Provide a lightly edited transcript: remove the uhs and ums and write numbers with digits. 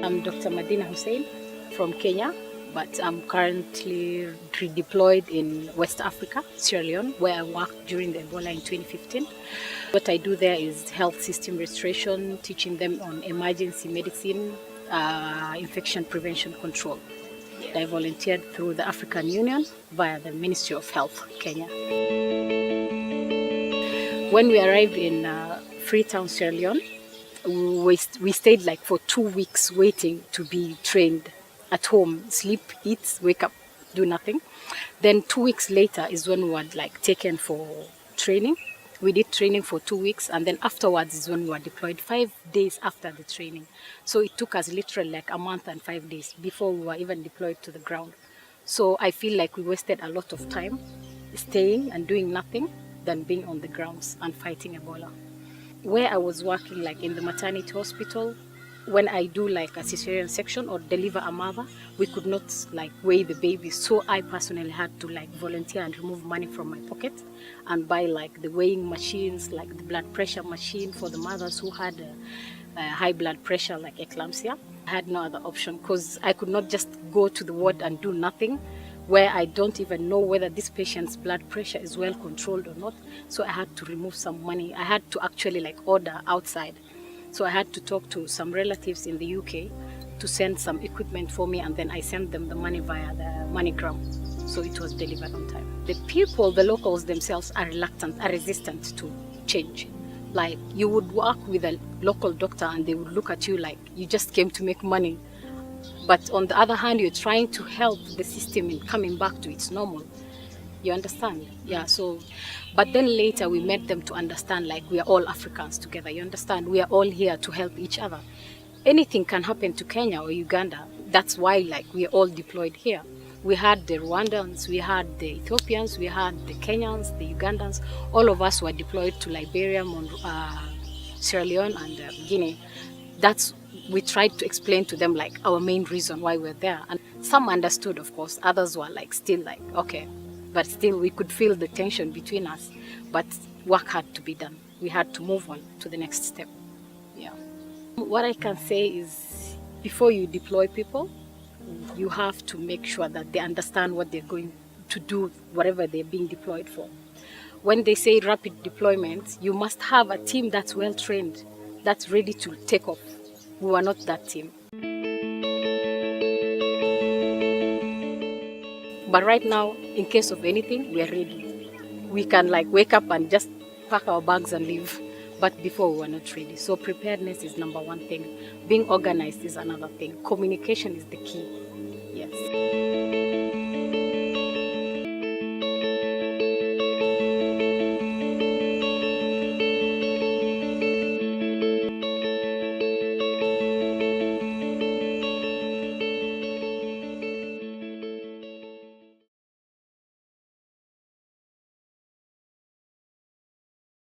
I'm Dr. Madina Hussein from Kenya, but I'm currently redeployed in West Africa, Sierra Leone, where I worked during the Ebola in 2015. What I do there is health system restoration, teaching them on emergency medicine, infection prevention control. I volunteered through the African Union via the Ministry of Health, Kenya. When we arrived in Freetown, Sierra Leone, we stayed like for 2 weeks waiting to be trained at home, sleep, eat, wake up, do nothing. Then 2 weeks later is when we were like taken for training. We did training for 2 weeks, and then afterwards is when we were deployed 5 days after the training. So it took us literally like a month and 5 days before we were even deployed to the ground. So I feel like we wasted a lot of time staying and doing nothing than being on the grounds and fighting Ebola. Where I was working, like in the maternity hospital, when I do like a cesarean section or deliver a mother, we could not like weigh the baby. So I personally had to like volunteer and remove money from my pocket and buy like the weighing machines, like the blood pressure machine for the mothers who had high blood pressure, like eclampsia. I had no other option because I could not just go to the ward and do nothing where I don't even know whether this patient's blood pressure is well controlled or not. So I had to remove some money. I had to actually like order outside. So I had to talk to some relatives in the UK to send some equipment for me, and then I sent them the money via the MoneyGram. So it was delivered on time. The people, the locals themselves are resistant to change. Like you would work with a local doctor and they would look at you like you just came to make money. But on the other hand, you're trying to help the system in coming back to its normal. You understand? Yeah, so, but then later we made them to understand like we are all Africans together. You understand? We are all here to help each other. Anything can happen to Kenya or Uganda. That's why like we are all deployed here. We had the Rwandans, we had the Ethiopians, we had the Kenyans, the Ugandans. All of us were deployed to Liberia, Sierra Leone and Guinea. We tried to explain to them like our main reason why we're there. And some understood, of course. Others were like still like, okay. But still we could feel the tension between us. But work had to be done. We had to move on to the next step. Yeah. What I can say is before you deploy people, you have to make sure that they understand what they're going to do, whatever they're being deployed for. When they say rapid deployment, you must have a team that's well trained, that's ready to take off. We were not that team. But right now, in case of anything, we are ready. We can like wake up and just pack our bags and leave. But before we were not ready. So preparedness is number one thing. Being organized is another thing. Communication is the key. Yes.